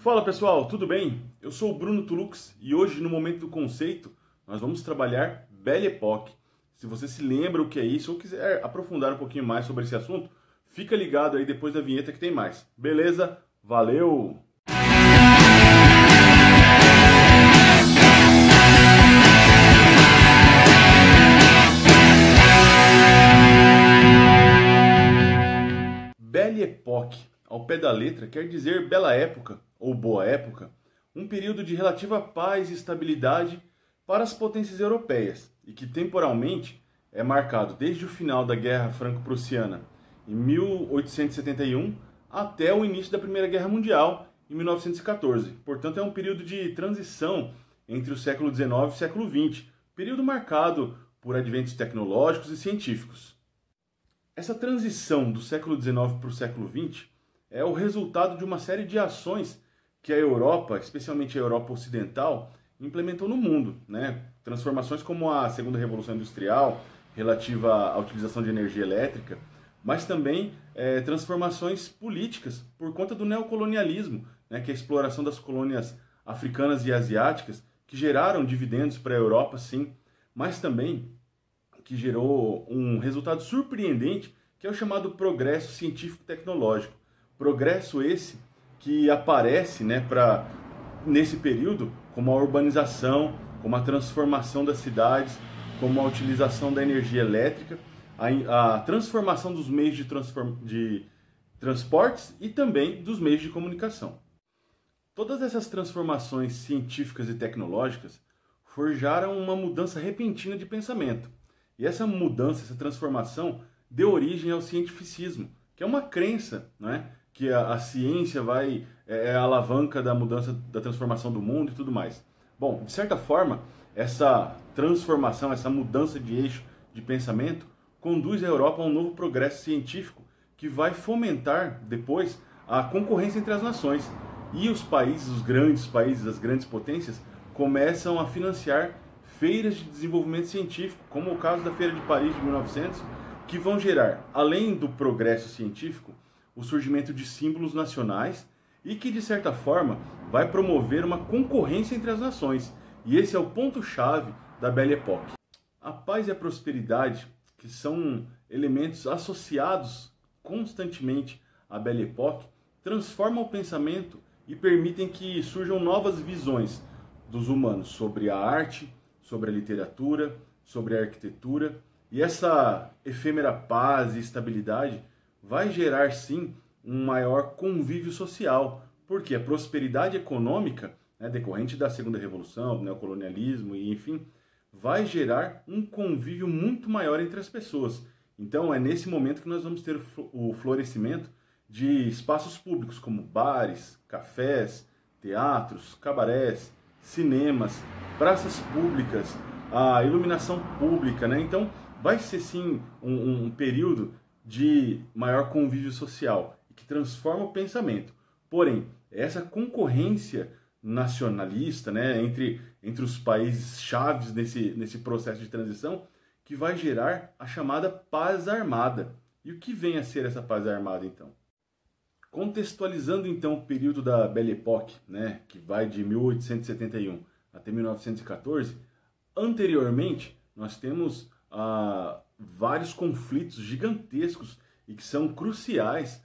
Fala pessoal, tudo bem? Eu sou o Bruno Tulux e hoje no Momento do Conceito nós vamos trabalhar Belle Époque. Se você se lembra o que é isso ou quiser aprofundar um pouquinho mais sobre esse assunto, fica ligado aí depois da vinheta que tem mais. Beleza? Valeu! Belle Époque, ao pé da letra, quer dizer bela época ou boa época, um período de relativa paz e estabilidade para as potências europeias e que temporalmente é marcado desde o final da Guerra Franco-Prussiana em 1871 até o início da Primeira Guerra Mundial em 1914. Portanto, é um período de transição entre o século XIX e o século XX, período marcado por adventos tecnológicos e científicos. Essa transição do século XIX para o século XX é o resultado de uma série de ações que a Europa, especialmente a Europa Ocidental, implementou no mundo, né? Transformações como a Segunda Revolução Industrial, relativa à utilização de energia elétrica, mas também transformações políticas por conta do neocolonialismo, né? Que é a exploração das colônias africanas e asiáticas, que geraram dividendos para a Europa, sim, mas também que gerou um resultado surpreendente, que é o chamado progresso científico-tecnológico. Progresso esse que aparece, né, nesse período como a urbanização, como a transformação das cidades, como a utilização da energia elétrica, a transformação dos meios de transportes e também dos meios de comunicação. Todas essas transformações científicas e tecnológicas forjaram uma mudança repentina de pensamento. E essa mudança, essa transformação, deu origem ao cientificismo, que é uma crença, né, que a ciência é a alavanca da mudança, da transformação do mundo e tudo mais. Bom, de certa forma, essa transformação, essa mudança de eixo de pensamento, conduz a Europa a um novo progresso científico que vai fomentar, depois, a concorrência entre as nações. E os países, os grandes países, as grandes potências, começam a financiar feiras de desenvolvimento científico, como o caso da Feira de Paris de 1900, que vão gerar, além do progresso científico, o surgimento de símbolos nacionais e que, de certa forma, vai promover uma concorrência entre as nações. E esse é o ponto-chave da Belle Époque. A paz e a prosperidade, que são elementos associados constantemente à Belle Époque, transformam o pensamento e permitem que surjam novas visões dos humanos sobre a arte, sobre a literatura, sobre a arquitetura. E essa efêmera paz e estabilidade vai gerar, sim, um maior convívio social, porque a prosperidade econômica, né, decorrente da Segunda Revolução, do neocolonialismo e enfim, vai gerar um convívio muito maior entre as pessoas. Então é nesse momento que nós vamos ter o florescimento de espaços públicos como bares, cafés, teatros, cabarés, cinemas, praças públicas, a iluminação pública, né? Então vai ser sim um período de maior convívio social, que transforma o pensamento. Porém, essa concorrência nacionalista, né, entre os países chaves nesse processo de transição, que vai gerar a chamada paz armada. E o que vem a ser essa paz armada, então? Contextualizando, então, o período da Belle Époque, né, que vai de 1871 até 1914, anteriormente, nós temos vários conflitos gigantescos e que são cruciais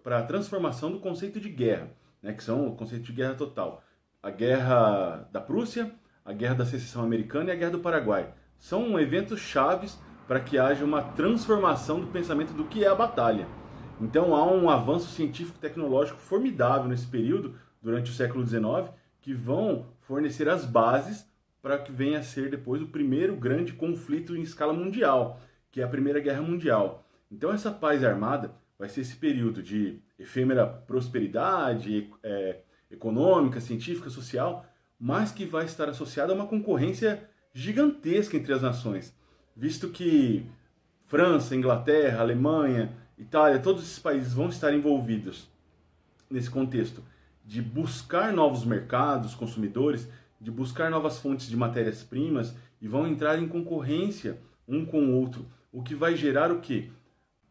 para a transformação do conceito de guerra, né, que são o conceito de guerra total. A Guerra da Prússia, a Guerra da Secessão Americana e a Guerra do Paraguai. São eventos chaves para que haja uma transformação do pensamento do que é a batalha. Então há um avanço científico-tecnológico formidável nesse período, durante o século XIX, que vão fornecer as bases para que venha a ser depois o primeiro grande conflito em escala mundial, que é a Primeira Guerra Mundial. Então essa paz armada vai ser esse período de efêmera prosperidade econômica, científica, social, mas que vai estar associada a uma concorrência gigantesca entre as nações, visto que França, Inglaterra, Alemanha, Itália, todos esses países vão estar envolvidos nesse contexto de buscar novos mercados, consumidores, de buscar novas fontes de matérias-primas e vão entrar em concorrência um com o outro, o que vai gerar o quê?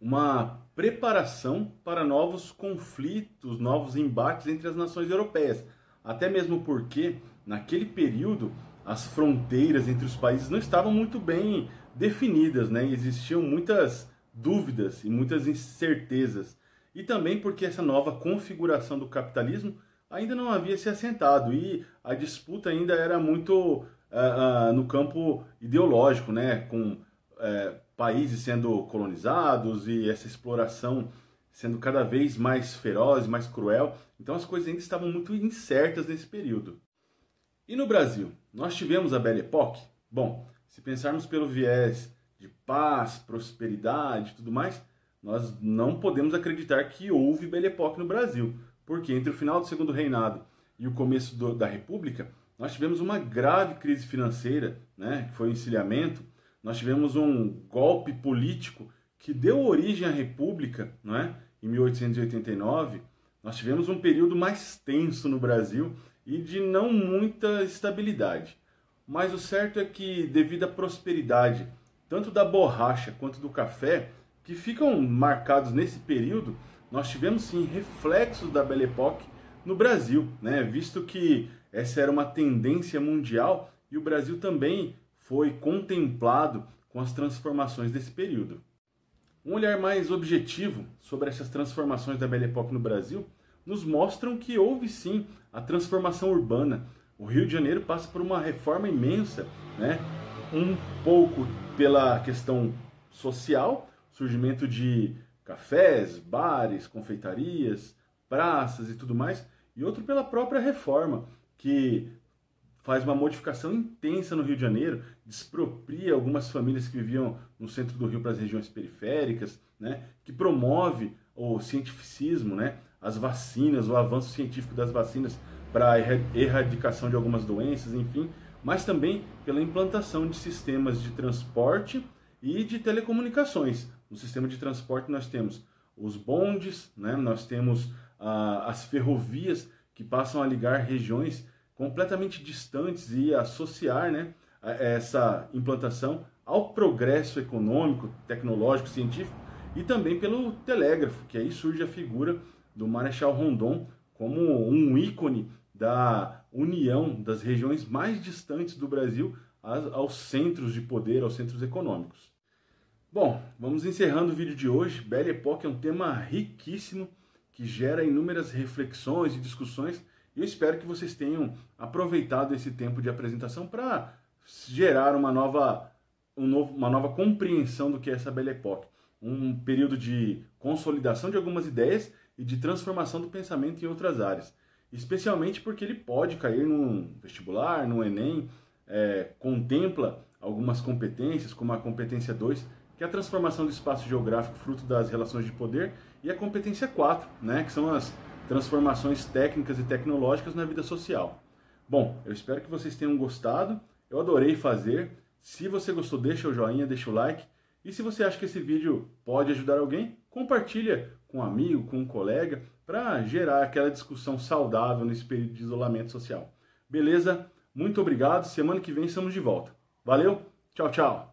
uma preparação para novos conflitos, novos embates entre as nações europeias. Até mesmo porque, naquele período, as fronteiras entre os países não estavam muito bem definidas, né? Existiam muitas dúvidas e muitas incertezas. E também porque essa nova configuração do capitalismo ainda não havia se assentado e a disputa ainda era muito no campo ideológico, né? Com países sendo colonizados e essa exploração sendo cada vez mais feroz, mais cruel. Então as coisas ainda estavam muito incertas nesse período. E no Brasil, nós tivemos a Belle Époque? Bom, se pensarmos pelo viés de paz, prosperidade e tudo mais, nós não podemos acreditar que houve Belle Époque no Brasil, porque entre o final do Segundo Reinado e o começo da República, nós tivemos uma grave crise financeira, né, que foi o encilhamento, nós tivemos um golpe político que deu origem à República, não é? Em 1889, nós tivemos um período mais tenso no Brasil e de não muita estabilidade. Mas o certo é que, devido à prosperidade, tanto da borracha quanto do café, que ficam marcados nesse período, nós tivemos sim reflexos da Belle Époque no Brasil, né? Visto que essa era uma tendência mundial e o Brasil também foi contemplado com as transformações desse período. Um olhar mais objetivo sobre essas transformações da Belle Époque no Brasil nos mostram que houve sim a transformação urbana. O Rio de Janeiro passa por uma reforma imensa, né? Um pouco pela questão social, surgimento de cafés, bares, confeitarias, praças e tudo mais, e outro pela própria reforma, que faz uma modificação intensa no Rio de Janeiro, despropria algumas famílias que viviam no centro do Rio para as regiões periféricas, né? Que promove o cientificismo, né? As vacinas, o avanço científico das vacinas para a erradicação de algumas doenças, enfim, mas também pela implantação de sistemas de transporte e de telecomunicações. No sistema de transporte nós temos os bondes, né? Nós temos as ferrovias que passam a ligar regiões completamente distantes e associar, né, essa implantação ao progresso econômico, tecnológico, científico e também pelo telégrafo, que aí surge a figura do Marechal Rondon como um ícone da união das regiões mais distantes do Brasil aos centros de poder, aos centros econômicos. Bom, vamos encerrando o vídeo de hoje. Belle Époque é um tema riquíssimo que gera inúmeras reflexões e discussões e eu espero que vocês tenham aproveitado esse tempo de apresentação para gerar uma nova compreensão do que é essa Belle Époque. Um período de consolidação de algumas ideias e de transformação do pensamento em outras áreas. Especialmente porque ele pode cair num vestibular, no Enem, contempla algumas competências, como a competência 2, que é a transformação do espaço geográfico fruto das relações de poder, e a competência 4, né, que são as transformações técnicas e tecnológicas na vida social. Bom, eu espero que vocês tenham gostado, eu adorei fazer. Se você gostou, deixa o joinha, deixa o like. E se você acha que esse vídeo pode ajudar alguém, compartilha com um amigo, com um colega, para gerar aquela discussão saudável nesse período de isolamento social. Beleza? Muito obrigado, semana que vem estamos de volta. Valeu, tchau, tchau!